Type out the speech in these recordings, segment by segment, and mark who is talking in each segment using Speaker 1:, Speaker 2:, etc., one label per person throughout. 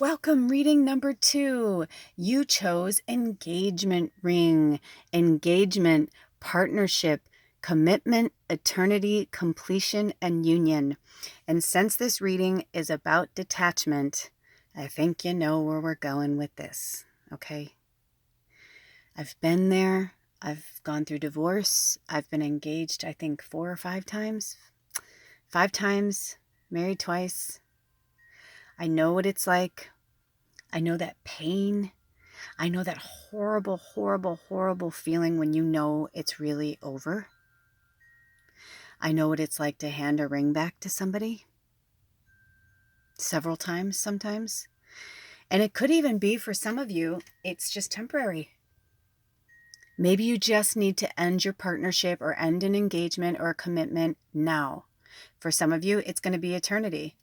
Speaker 1: Welcome, reading number 2. You chose engagement ring, engagement, partnership, commitment, eternity, completion, and union. And since this reading is about detachment, I think you know where we're going with this, okay? I've been there. I've gone through divorce. I've been engaged, I think, 4 or 5 times. 5 times, married twice. I know what it's like. I know that pain. I know that horrible, horrible, horrible feeling when you know it's really over. I know what it's like to hand a ring back to somebody. Several times sometimes. And it could even be, for some of you, it's just temporary. Maybe you just need to end your partnership or end an engagement or a commitment now. For some of you, it's going to be eternity.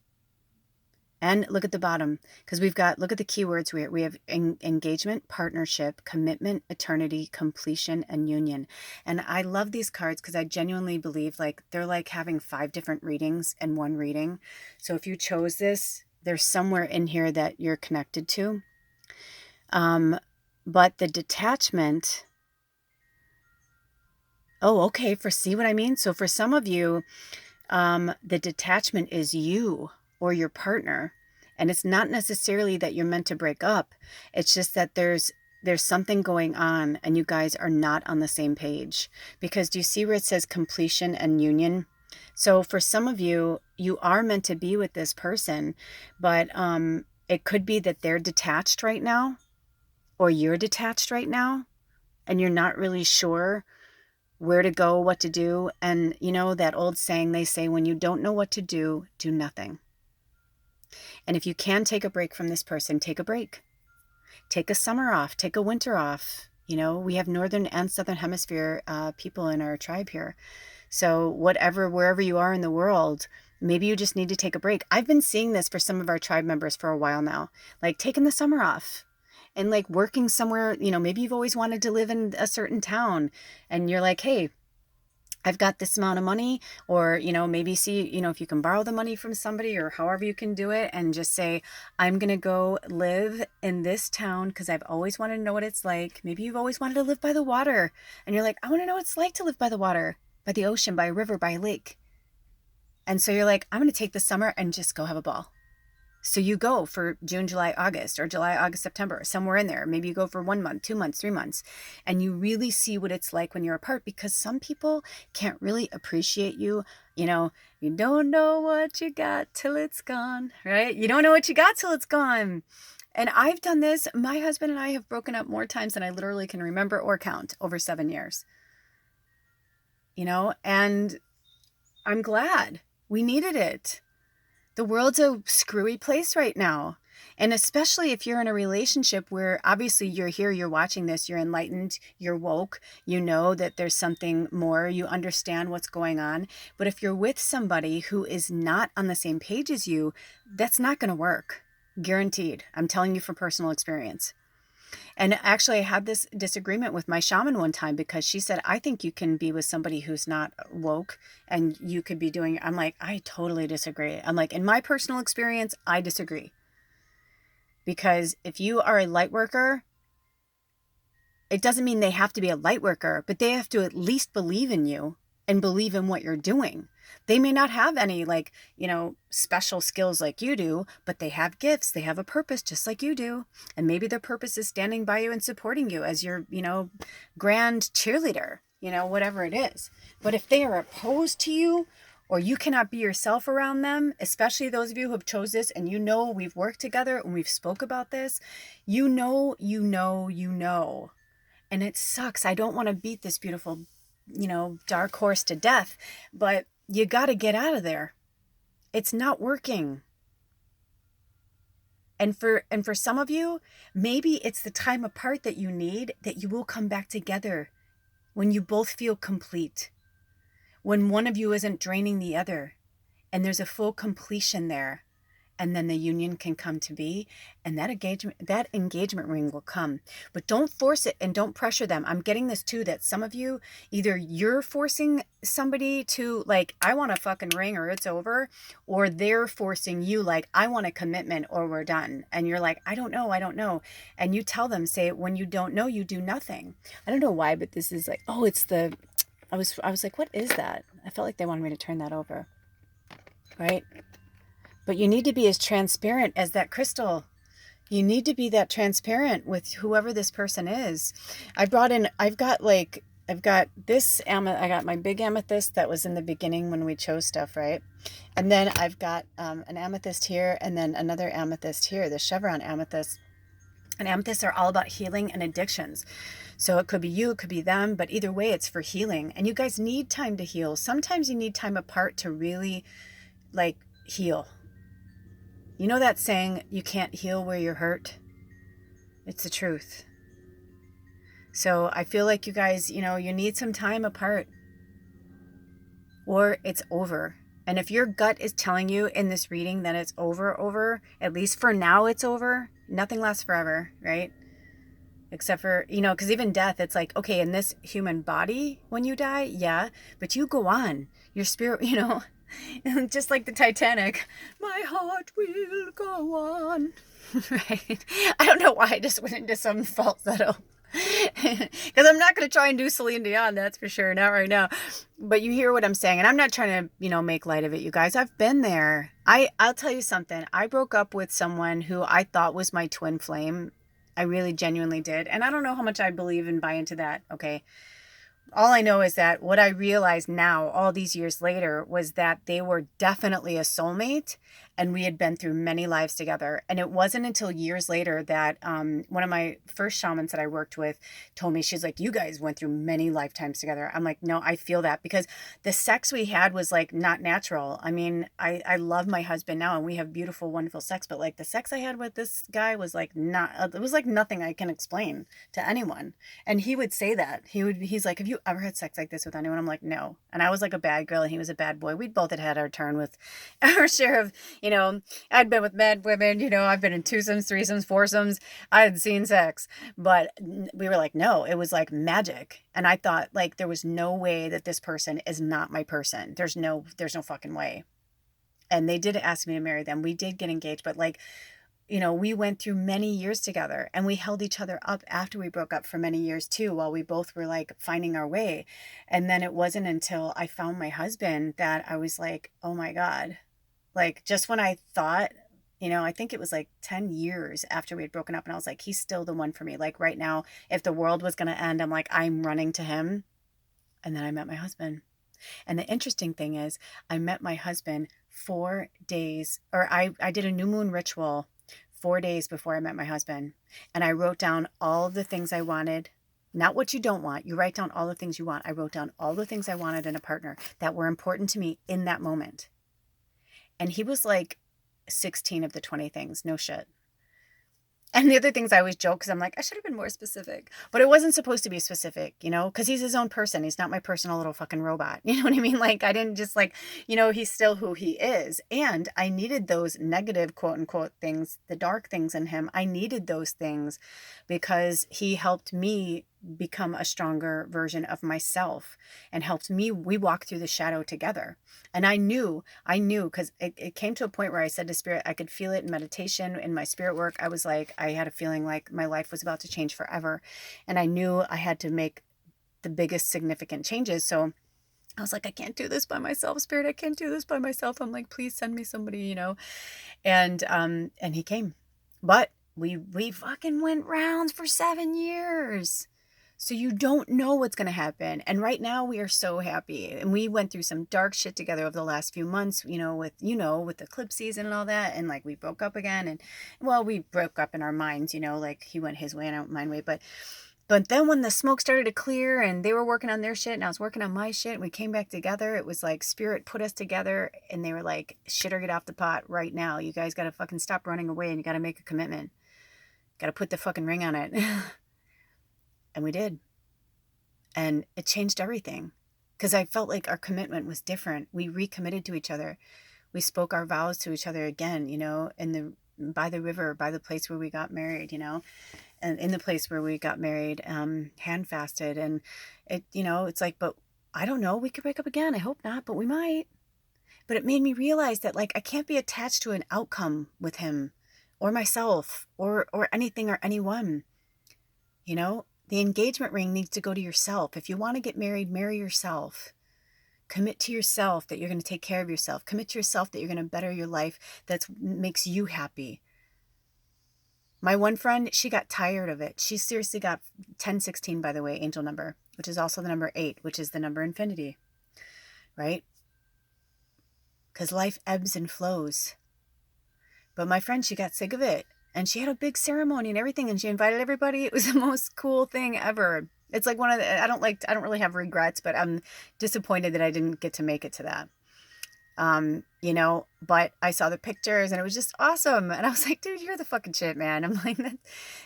Speaker 1: And look at the bottom, because look at the keywords. We have engagement, partnership, commitment, eternity, completion, and union. And I love these cards because I genuinely believe they're like having 5 different readings in one reading. So if you chose this, there's somewhere in here that you're connected to. But the detachment, okay, see what I mean? So for some of you, the detachment is you or your partner. And it's not necessarily that you're meant to break up. It's just that there's something going on and you guys are not on the same page. Because do you see where it says completion and union? So for some of you, you are meant to be with this person, but it could be that they're detached right now, or you're detached right now, and you're not really sure where to go, what to do. And you know that old saying, they say, when you don't know what to do, do nothing. And if you can take a break from this person, take a break. Take a summer off, take a winter off. You know, we have Northern and Southern Hemisphere people in our tribe here. So wherever you are in the world, maybe you just need to take a break. I've been seeing this for some of our tribe members for a while now, like taking the summer off. And like working somewhere, maybe you've always wanted to live in a certain town and you're like, hey, I've got this amount of money, or, maybe see, if you can borrow the money from somebody or however you can do it, and just say, I'm going to go live in this town because I've always wanted to know what it's like. Maybe you've always wanted to live by the water and you're like, I want to know what it's like to live by the water, by the ocean, by a river, by a lake. And so you're like, I'm going to take the summer and just go have a ball. So you go for June, July, August, or July, August, September, somewhere in there. Maybe you go for 1 month, 2 months, 3 months, and you really see what it's like when you're apart, because some people can't really appreciate you. You don't know what you got till it's gone, right? You don't know what you got till it's gone. And I've done this. My husband and I have broken up more times than I literally can remember or count over 7 years. And I'm glad we needed it. The world's a screwy place right now. And especially if you're in a relationship where obviously you're here, you're watching this, you're enlightened, you're woke, you know that there's something more, you understand what's going on. But if you're with somebody who is not on the same page as you, that's not going to work. Guaranteed. I'm telling you from personal experience. And actually, I had this disagreement with my shaman one time because she said, I think you can be with somebody who's not woke and you could be doing, I'm like, I totally disagree. I'm like, in my personal experience, I disagree. Because if you are a light worker, it doesn't mean they have to be a light worker, but they have to at least believe in you and believe in what you're doing. They may not have any special skills like you do, but they have gifts. They have a purpose just like you do. And maybe their purpose is standing by you and supporting you as your, grand cheerleader, whatever it is. But if they are opposed to you, or you cannot be yourself around them, especially those of you who have chose this and we've worked together and we've spoke about this, you know. And it sucks. I don't want to beat this beautiful, dark horse to death, but you got to get out of there. It's not working. And for some of you, maybe it's the time apart that you need, that you will come back together when you both feel complete. When one of you isn't draining the other and there's a full completion there. and then the union can come to be, and that engagement ring will come. But don't force it and don't pressure them. I'm getting this too, that some of you, either you're forcing somebody to like, I want a fucking ring or it's over, or they're forcing you like, I want a commitment or we're done. And you're like, I don't know. And you tell them, say, when you don't know, you do nothing. I don't know why, but this is like, oh, it's the, I was like, what is that? I felt like they wanted me to turn that over. Right? But you need to be as transparent as that crystal. You need to be that transparent with whoever this person is. I've got this I got my big amethyst that was in the beginning when we chose stuff, right? And then I've got an amethyst here, and then another amethyst here, the chevron amethyst. And amethysts are all about healing and addictions. So it could be you, it could be them, but either way, it's for healing. And you guys need time to heal. Sometimes you need time apart to really like heal. You know that saying, you can't heal where you're hurt? It's the truth. So I feel like you guys, you need some time apart, or it's over. And if your gut is telling you in this reading that it's over, at least for now it's over, nothing lasts forever, right? Except for, because even death, it's like, okay, in this human body, when you die, yeah, but you go on. Your spirit, just like the Titanic, my heart will go on. Right? I don't know why I just went into some falsetto. Because I'm not going to try and do Celine Dion, that's for sure. Not right now. But you hear what I'm saying. And I'm not trying to, make light of it, you guys. I've been there. I'll tell you something. I broke up with someone who I thought was my twin flame. I really genuinely did. And I don't know how much I believe and buy into that. Okay. All I know is that what I realized now, all these years later, was that they were definitely a soulmate, and we had been through many lives together. And it wasn't until years later that one of my first shamans that I worked with told me, she's like, you guys went through many lifetimes together. I'm like, no, I feel that, because the sex we had was like not natural. I mean, I love my husband now and we have beautiful, wonderful sex, but like the sex I had with this guy was like it was like nothing I can explain to anyone. And he would say that. He's like, have you ever had sex like this with anyone? I'm like, no. And I was like a bad girl and he was a bad boy. We both had our turn with our share of, I'd been with men, women, I've been in twosomes, threesomes, foursomes. I had seen sex, but we were like, no, it was like magic. And I thought like, there was no way that this person is not my person. There's no fucking way. And they did ask me to marry them. We did get engaged, but like, we went through many years together and we held each other up after we broke up for many years too, while we both were like finding our way. And then it wasn't until I found my husband that I was like, oh my God. Like just when I thought, I think it was like 10 years after we had broken up and I was like, he's still the one for me. Like right now, if the world was going to end, I'm like, I'm running to him. And then I met my husband. And the interesting thing is I met my husband 4 days, or I did a new moon ritual 4 days before I met my husband. And I wrote down all of the things I wanted, not what you don't want. You write down all the things you want. I wrote down all the things I wanted in a partner that were important to me in that moment. And he was like 16 of the 20 things. No shit. And the other things I always joke, because I'm like, I should have been more specific. But it wasn't supposed to be specific, because he's his own person. He's not my personal little fucking robot. You know what I mean? Like, I didn't just like, he's still who he is. And I needed those negative, quote unquote, things, the dark things in him. I needed those things because he helped me become a stronger version of myself and helped me. We walked through the shadow together. And I knew because it came to a point where I said to spirit, I could feel it in meditation, in my spirit work. I was like, I had a feeling like my life was about to change forever. And I knew I had to make the biggest significant changes. So I was like, I can't do this by myself, spirit. I can't do this by myself. I'm like, please send me somebody, and he came, but we fucking went rounds for 7 years. So you don't know what's going to happen. And right now we are so happy. And we went through some dark shit together over the last few months, with the eclipse season and all that. And like we broke up again. And well, we broke up in our minds, like he went his way and I went my way. But then when the smoke started to clear and they were working on their shit and I was working on my shit and we came back together, it was like spirit put us together and they were like, shit or get off the pot right now. You guys got to fucking stop running away and you got to make a commitment. Got to put the fucking ring on it. And we did. And it changed everything because I felt like our commitment was different. We recommitted to each other. we spoke our vows to each other again, you know, by the river, by the place where we got married, you know, and in the place where we got married, hand fasted. And it, you know, it's like, but I don't know, we could break up again. I hope not, but we might. But it made me realize that, like, I can't be attached to an outcome with him or myself or anything or anyone. You know, the engagement ring needs to go to yourself. If you want to get married, marry yourself. Commit to yourself that you're going to take care of yourself. Commit to yourself that you're going to better your life. That makes you happy. My one friend, she got tired of it. She seriously got 1016, by the way, angel number, which is also the number 8, which is the number infinity, right? Because life ebbs and flows. But my friend, she got sick of it. And she had a big ceremony and everything. And she invited everybody. It was the most cool thing ever. It's like one of the, I don't really have regrets, but I'm disappointed that I didn't get to make it to that. You know, but I saw the pictures and it was just awesome. And I was like, dude, you're the fucking shit, man. I'm like,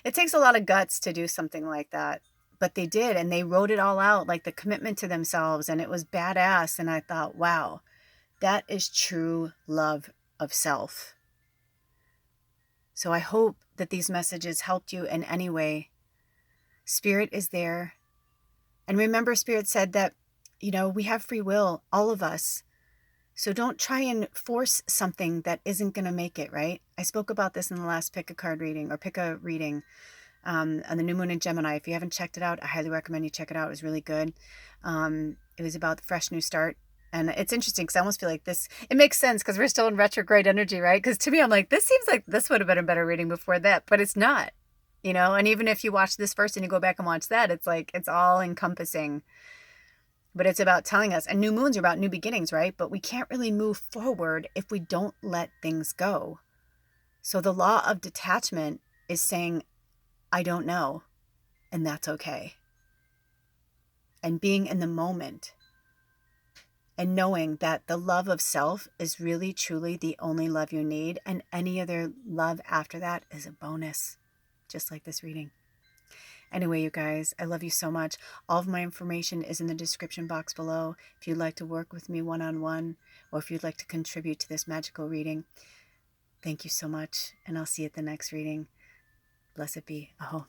Speaker 1: it takes a lot of guts to do something like that. But they did, and they wrote it all out, like the commitment to themselves, and it was badass. And I thought, wow, that is true love of self. So I hope that these messages helped you in any way. Spirit is there. And remember, Spirit said that, you know, we have free will, all of us. So don't try and force something that isn't going to make it, right? I spoke about this in the last pick a reading on the new moon in Gemini. If you haven't checked it out, I highly recommend you check it out. It was really good. It was about the fresh new start. And it's interesting because I almost feel like this, it makes sense because we're still in retrograde energy, right? Because to me, I'm like, this seems like this would have been a better reading before that, but it's not, you know? And even if you watch this first and you go back and watch that, it's like, it's all encompassing. But it's about telling us, and new moons are about new beginnings, right? But we can't really move forward if we don't let things go. So the law of detachment is saying, I don't know, and that's okay. And being in the moment and knowing that the love of self is really, truly the only love you need, and any other love after that is a bonus, just like this reading. Anyway, you guys, I love you so much. All of my information is in the description box below. If you'd like to work with me one-on-one, or if you'd like to contribute to this magical reading, thank you so much, and I'll see you at the next reading. Blessed be. Aho.